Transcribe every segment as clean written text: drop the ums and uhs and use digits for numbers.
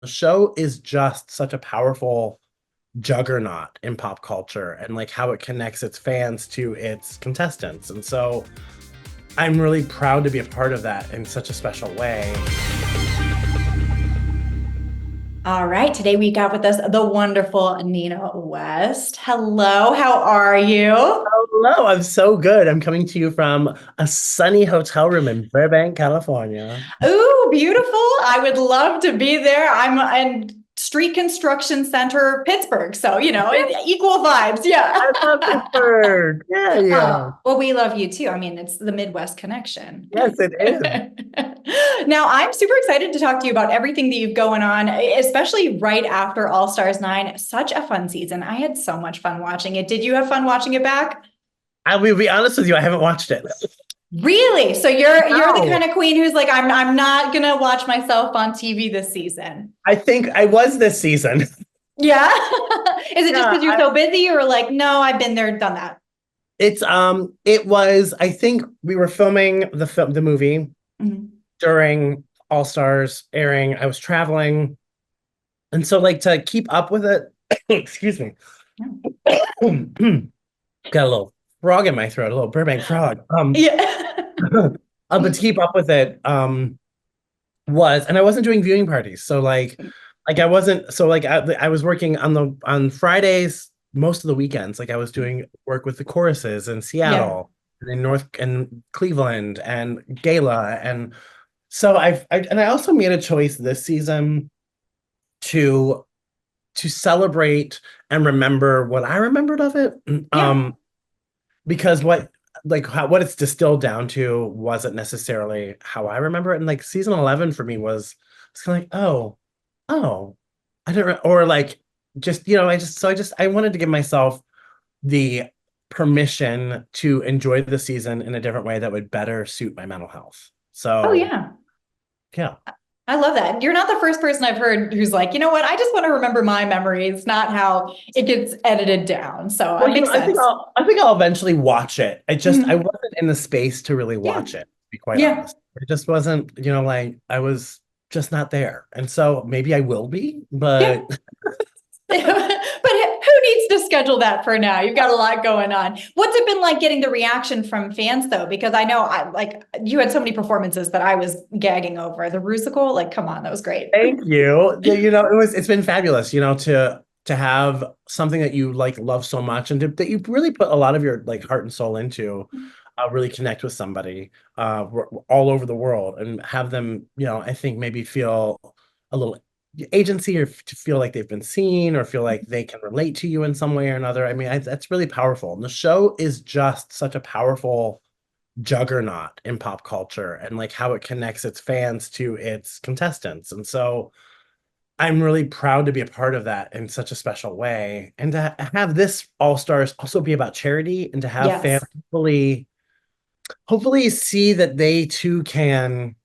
The show is just such a powerful juggernaut in pop culture and like how it connects its fans to its contestants. And so I'm really proud to be a part of that in such a special way. All right, today we got with us the wonderful Nina West. Hello, how are you? Hello, I'm so good. I'm coming to you from a sunny hotel room in Burbank, California. Ooh, beautiful. I would love to be there. I'm in Street Construction Center, Pittsburgh. So, equal vibes. Yeah. I love Pittsburgh. Yeah, yeah. Well, we love you too. I mean, it's the Midwest connection. Yes, it is. Now, I'm super excited to talk to you about everything that you've going on, especially right after All Stars 9. Such a fun season. I had so much fun watching it. Did you have fun watching it back? I will be honest with you, I haven't watched it. Really? So you're the No. kind of queen who's like, I'm not gonna watch myself on TV this season. I think I was this season. Yeah. Is it just Yeah, because you're so busy or like, no, I've been there, done that? it was, I think we were filming the movie Mhm. during All Stars airing. I was traveling. And so like to keep up with it, excuse me. Got a little frog in my throat, a little Burbank frog. Yeah. But to keep up with it, and I wasn't doing viewing parties. So like I wasn't so like I was working on Fridays most of the weekends. Like I was doing work with the choruses in Yeah. Seattle and in North and Cleveland and Gala. And so I also made a choice this season to celebrate and remember what I remembered of it. Yeah. Because what it's distilled down to wasn't necessarily how I remember it. And like season 11 for me was kind of like, oh, I didn't, or like just, I wanted to give myself the permission to enjoy the season in a different way that would better suit my mental health. Oh, So yeah. yeah. I love that. You're not the first person I've heard who's like, you know what? I just want to remember my memories, not how it gets edited down. So Well, it makes sense. I think I'll eventually watch it. I Mhm. wasn't in the space to really Yeah. watch it, to be quite Yeah. honest. It just wasn't, like I was just not there. And so maybe I will be, Yeah. but But who needs to schedule that for now? You've got a lot going on. What's it been like getting the reaction from fans though? Because I know you had so many performances that I was gagging over. The Rusical, like, come on, that was great. thank you. Yeah, it's been fabulous, to have something that you like love so much and that you really put a lot of your like heart and soul into, really connect with somebody all over the world and have them, I think maybe feel a little agency or to feel like they've been seen or feel like they can relate to you in some way or another. I mean, that's really powerful. And the show is just such a powerful juggernaut in pop culture and like how it connects its fans to its contestants. And so I'm really proud to be a part of that in such a special way. And to have this All Stars also be about charity and to have fans Yes. hopefully see that they too can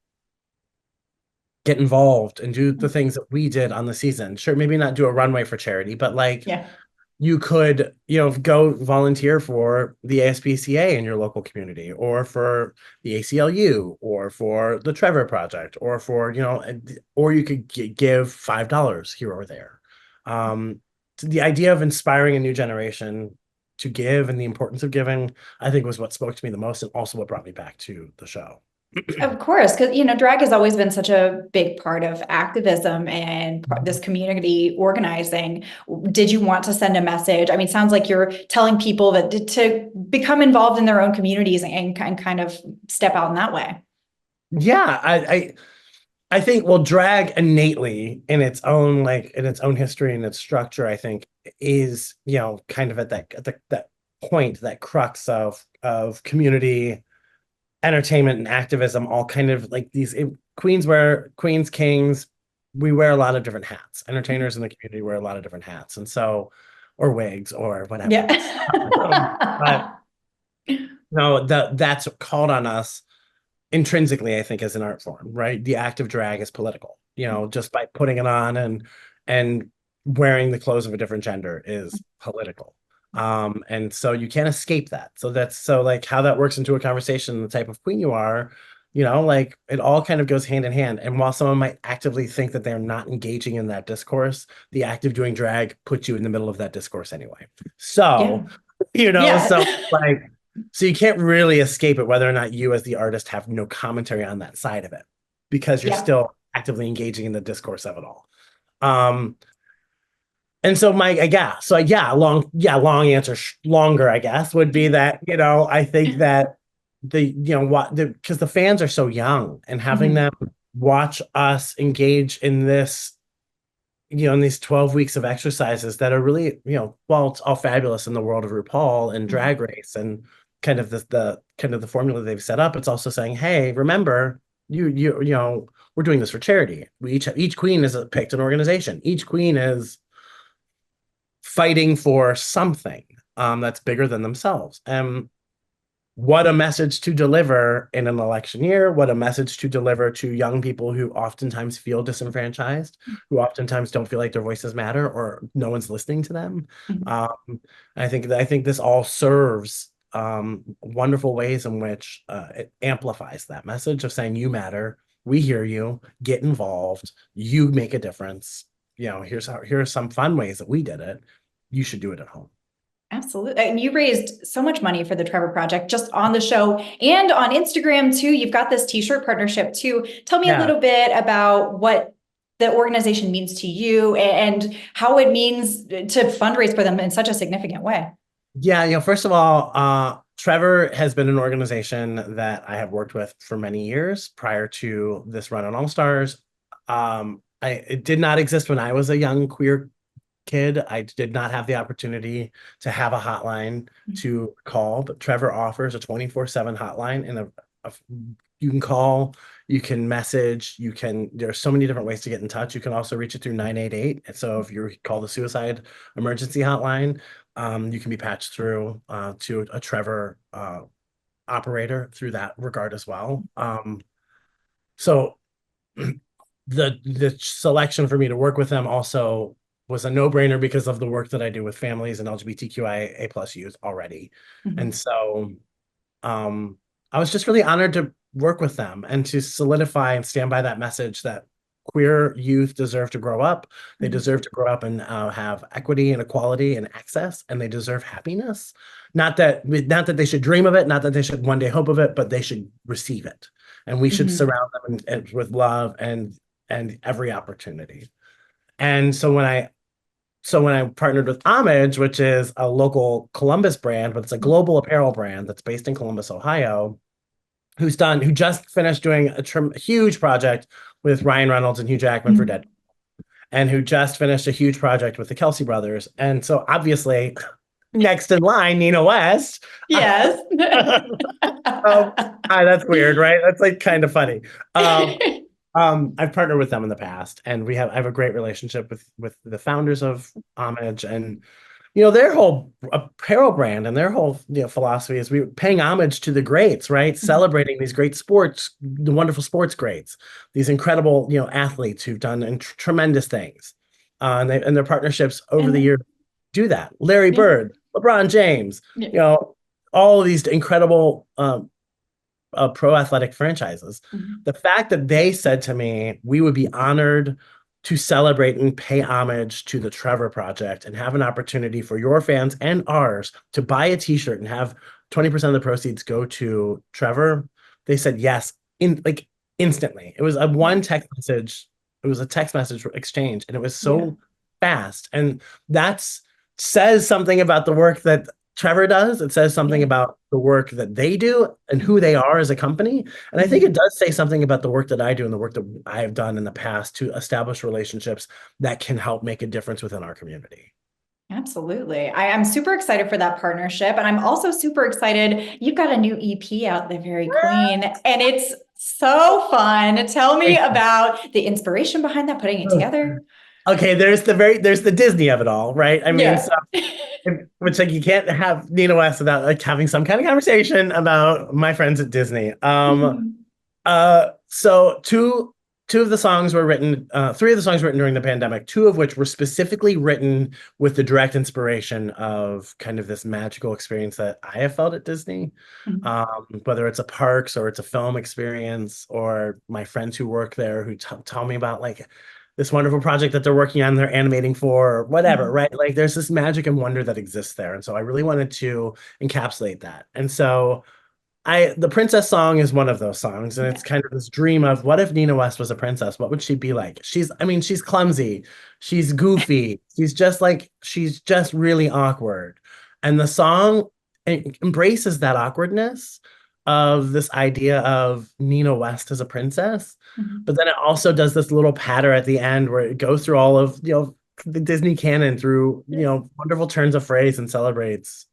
get involved and do the things that we did on the season. Sure, maybe not do a runway for charity, but like Yeah. you could, go volunteer for the ASPCA in your local community, or for the ACLU, or for the Trevor Project, or for, or you could give $5 here or there. So the idea of inspiring a new generation to give and the importance of giving, I think was what spoke to me the most and also what brought me back to the show. Of course, because drag has always been such a big part of activism and this community organizing. Did you want to send a message? I mean, it sounds like you're telling people that to become involved in their own communities and kind of step out in that way. Yeah, I think, well, drag innately in its own history and its structure, I think is, kind of at that point, that crux of community, entertainment and activism, all kind of like queens, kings, we wear a lot of different hats. Entertainers in the community wear a lot of different hats. And so, or wigs or whatever. But Yeah. no, that's called on us intrinsically, I think, as an art form, right? The act of drag is political, just by putting it on and wearing the clothes of a different gender is political. And so you can't escape that. So that's so like how that works into a conversation, the type of queen you are, like it all kind of goes hand in hand. And while someone might actively think that they're not engaging in that discourse, the act of doing drag puts you in the middle of that discourse anyway. So, Yeah. so like, so you can't really escape it, whether or not you as the artist have no commentary on that side of it, because you're Yeah. still actively engaging in the discourse of it all. And so long answer, longer, I guess, would be that, I think that because the fans are so young, and having them watch us engage in this, in these 12 weeks of exercises that are really, well, it's all fabulous in the world of RuPaul and Drag Race and kind of the formula they've set up. It's also saying, hey, remember, we're doing this for charity. Each queen is picked an organization. Each queen is fighting for something that's bigger than themselves. And what a message to deliver in an election year, what a message to deliver to young people who oftentimes feel disenfranchised, who oftentimes don't feel like their voices matter or no one's listening to them. I think this all serves wonderful ways in which it amplifies that message of saying, you matter, we hear you, get involved, you make a difference. Here are some fun ways that we did it. You should do it at home. Absolutely. And you raised so much money for the Trevor Project just on the show and on Instagram too. You've got this t-shirt partnership too. Tell me a little bit about what the organization means to you and how it means to fundraise for them in such a significant way. Yeah, first of all, Trevor has been an organization that I have worked with for many years prior to this run on All Stars. It did not exist when I was a young queer kid. I did not have the opportunity to have a hotline to call, but Trevor offers a 24/7 hotline, and you can call, you can message, there are so many different ways to get in touch. You can also reach it through 988. And so if you call the suicide emergency hotline, you can be patched through to a Trevor operator through that regard as well. So the selection for me to work with them also was a no-brainer because of the work that I do with families and LGBTQIA+ youth already. And so I was just really honored to work with them and to solidify and stand by that message that queer youth deserve to grow up. They deserve to grow up and have equity and equality and access, and they deserve happiness. Not that they should dream of it, not that they should one day hope of it, but they should receive it. And we should surround them with love and every opportunity. And so when I partnered with 𝐒𝐲𝐻, which is a local Columbus brand, but it's a global apparel brand that's based in Columbus, Ohio, who just finished doing a huge project with Ryan Reynolds and Hugh Jackman for Deadpool, and who just finished a huge project with the 𝐏𝐿̓se brothers. And so obviously next in line, Nina West. Yes. That's weird, right? That's like kind of funny. I've partnered with them in the past, and I have a great relationship with the founders of 𝐒𝐲𝐻, and their whole apparel brand and their whole philosophy is we're paying homage to the greats, right? Celebrating these great the wonderful sports greats, these incredible athletes who've done tremendous things, and their partnerships over the years do that. Larry Bird, LeBron James, all of these incredible pro athletic franchises. The fact that they said to me, we would be honored to celebrate and pay homage to the Trevor Project and have an opportunity for your fans and ours to buy a t-shirt and have 20% of the proceeds go to Trevor. They said yes, instantly. It was a text message exchange, and it was so fast. And says something about the work that Trevor does. It says something about the work that they do and who they are as a company. And I think it does say something about the work that I do and the work that I have done in the past to establish relationships that can help make a difference within our community. Absolutely. I am super excited for that partnership. And I'm also super excited. You've got a new EP out, The Very Queen, and it's so fun. Tell me about the inspiration behind that, putting it together. Okay, there's the Disney of it all, right? I mean, which you can't have Nina West without having some kind of conversation about my friends at Disney. So two of the songs were written, three of the songs were written during the pandemic, two of which were specifically written with the direct inspiration of kind of this magical experience that I have felt at Disney. Mhm. Whether it's a parks or it's a film experience, or my friends who work there who tell me about like this wonderful project that they're working on, they're animating for, or whatever, Mhm. right? Like there's this magic and wonder that exists there. And so I really wanted to encapsulate that. And so the princess song is one of those songs, and Yeah. it's kind of this dream of what if Nina West was a princess? What would she be like? I mean, she's clumsy, she's goofy, she's just really awkward. And the song embraces that awkwardness of this idea of Nina West as a princess, Mhm. but then it also does this little patter at the end where it goes through all of, the Disney canon through, wonderful turns of phrase and celebrates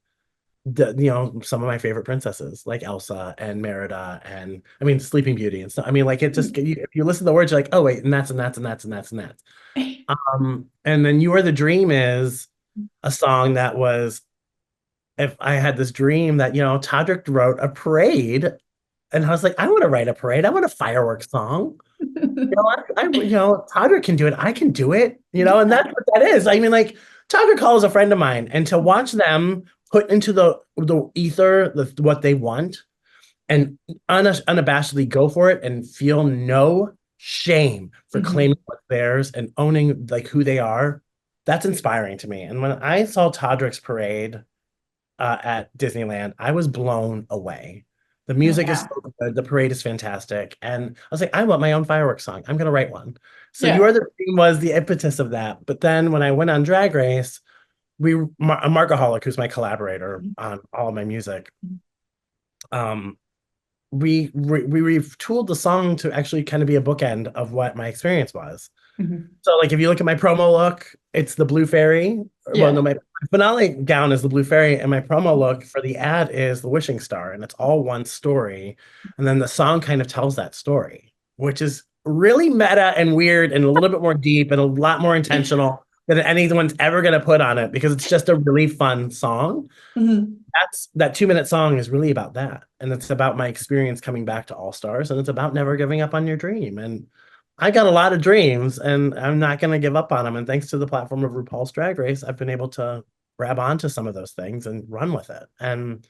some of my favorite princesses like Elsa and Merida and I mean Sleeping Beauty and stuff. I mean, like it just if you listen to the words, you're like, oh wait, and that's and that's and that's and that's and that's. And then You Are the Dream is a song that was if I had this dream that Todrick wrote a parade, and I was like, I want to write a parade. I want a fireworks song. Todrick can do it. I can do it. And that's what that is. I mean, like Todrick Hall is a friend of mine, and to watch them put into the ether what they want and unabashedly go for it and feel no shame for claiming what's theirs and owning like who they are, that's inspiring to me. And when I saw Todrick's parade at Disneyland, I was blown away. The Oh, music is yeah. so good. The parade is fantastic. And I was like, I want my own fireworks song. I'm going to write one. So You Yeah. Are the Dream was the impetus of that. But then when I went on Drag Race, Markaholic, who's my collaborator on all of my music, um, we retooled the song to actually kind of be a bookend of what my experience was. Mhm. So, like, if you look at my promo look, it's the Blue Fairy. Well, no, Yeah. my finale gown is the Blue Fairy, and my promo look for the ad is the Wishing Star, and it's all one story. And then the song kind of tells that story, which is really meta and weird and a little bit more deep and a lot more intentional than anyone's ever going to put on it because it's just a really fun song. Mhm. That 2 minute song is really about that. And it's about my experience coming back to All Stars, and it's about never giving up on your dream. And I got a lot of dreams and I'm not going to give up on them. And thanks to the platform of RuPaul's Drag Race, I've been able to grab onto some of those things and run with it. And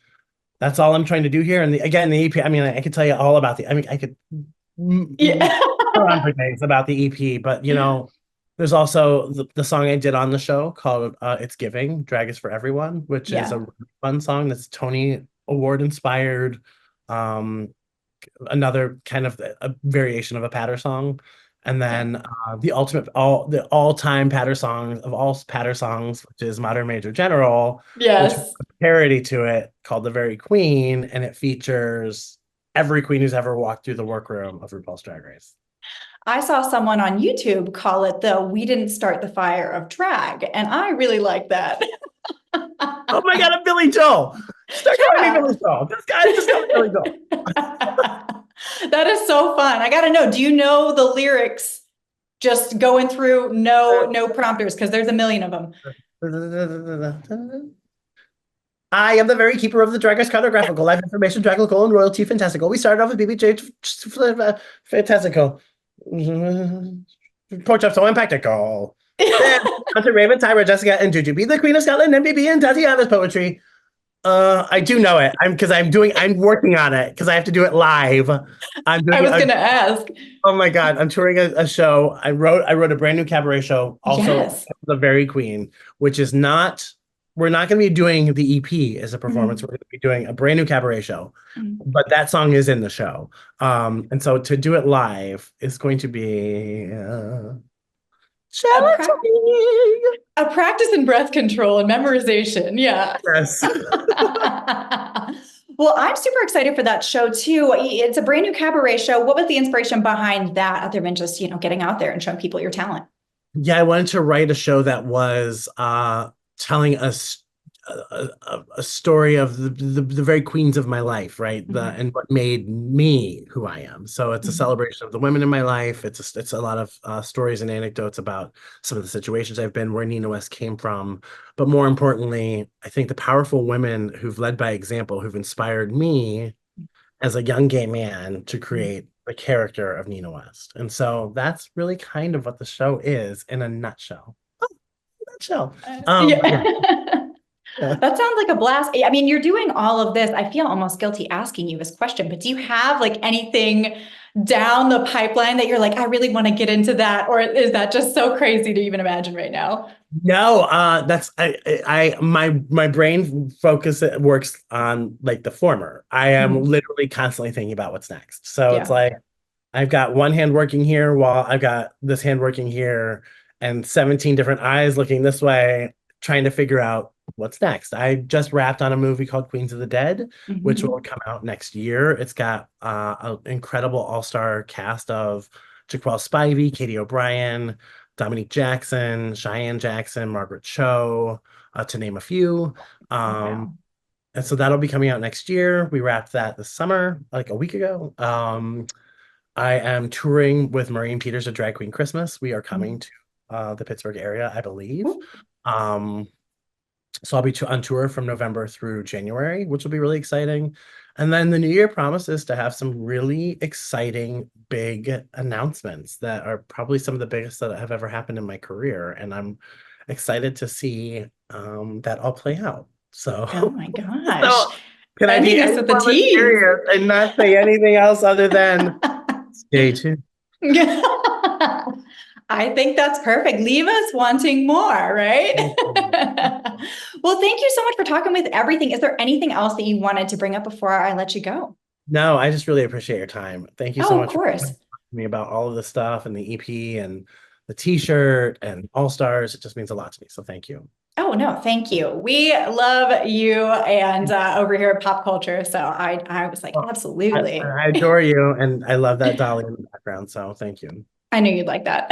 that's all I'm trying to do here. And again, the EP, I mean, I could tell you all about I could Yeah. go on for days about the EP, but there's also the song I did on the show called It's Giving, Drag is for Everyone, which is Yeah. a really fun song that's Tony Award inspired. Another kind of a variation of a patter song. And then the all-time patter song of all patter songs, which is Modern Major General, which Yes. a parody to it called The Very Queen, and it features every queen who's ever walked through the workroom of RuPaul's Drag Race. I saw someone on YouTube call it the "We Didn't Start the Fire of Drag," and I really like that. Oh my God, I'm Billy Joel. Start calling me Yeah. Billy Joel. This guy just called me Billy Joel. That is so fun. I gotta know, do you know the lyrics just going through no prompters? Because there's a million of them. I am the very keeper of the Dragons cartographical life information, Dragoncal and royalty fantastical. We started off with BBJ fantastical. Pork chop so impractical. Then on to Raven, Tyra, Jessica, and Juju. Be the Queen of Scotland, MBB, and Tatiana's poetry. I do know it. I'm working on it because I have to do it live. I was gonna ask. Oh my God, I'm touring a show. I wrote a brand new cabaret show, also Yes. The Very Queen, which is not, we're not going to be doing the EP as a performance. We're going to be doing a brand new cabaret show, but that song is in the show. And so to do it live is going to be challenging. A practice in breath control and memorization. Yeah. Yes. Well, I'm super excited for that show too. It's a brand new cabaret show. What was the inspiration behind that other than just, getting out there and showing people your talent? Yeah, I wanted to write a show that was telling us a story of the very queens of my life, right? And what made me who I am. So it's a celebration of the women in my life. It's a lot of stories and anecdotes about some of the situations I've been, where Nina West came from. But more importantly, I think the powerful women who've led by example, who've inspired me as a young gay man to create the character of Nina West. And so that's really kind of what the show is in a nutshell. Oh, nutshell. But yeah. Yeah. Yeah. That sounds like a blast. I mean, you're doing all of this. I feel almost guilty asking you this question, but do you have like anything down the pipeline that you're like, I really want to get into that? Or is that just so crazy to even imagine right now? No, that's my brain focus works on like the former. I am Mhm. literally constantly thinking about what's next. So it's Yeah. like I've got one hand working here while I've got this hand working here and 17 different eyes looking this way, trying to figure out what's next. I just wrapped on a movie called Queens of the Dead, which will Mhm. come out next year. It's got an incredible all-star cast of 𝐏𝐶_Spivey, Katie O'Brien, Dominique Jackson, Cheyenne Jackson, Margaret Cho, to name a few. Um, Wow. and so that'll be coming out next year. We wrapped that this summer, like a week ago. I am touring with Maureen Peters at Drag Queen Christmas. We are coming Mhm. to the Pittsburgh area, I believe. Ooh. Um, so I'll be on tour from November through January, which will be really exciting. And then the new year promises to have some really exciting, big announcements that are probably some of the biggest that have ever happened in my career. And I'm excited to see that all play out. So, Oh my gosh. so can I be Ending us any with the more tease. mysterious and not say anything else other than stay tuned? I think that's perfect. Leave us wanting more, right? Well, thank you so much for talking with everything. Is there anything else that you wanted to bring up before I let you go? No, I just really appreciate your time. Thank you so Oh, of much for course. talking to me about all of the stuff and the EP and the t-shirt and All Stars. It just means a lot to me. So thank you. Oh, no, thank you. We love you and over here at Pop Culture. So I was like, Well, absolutely. I adore you and I love that Dolly in the background. So thank you. I knew you'd like that.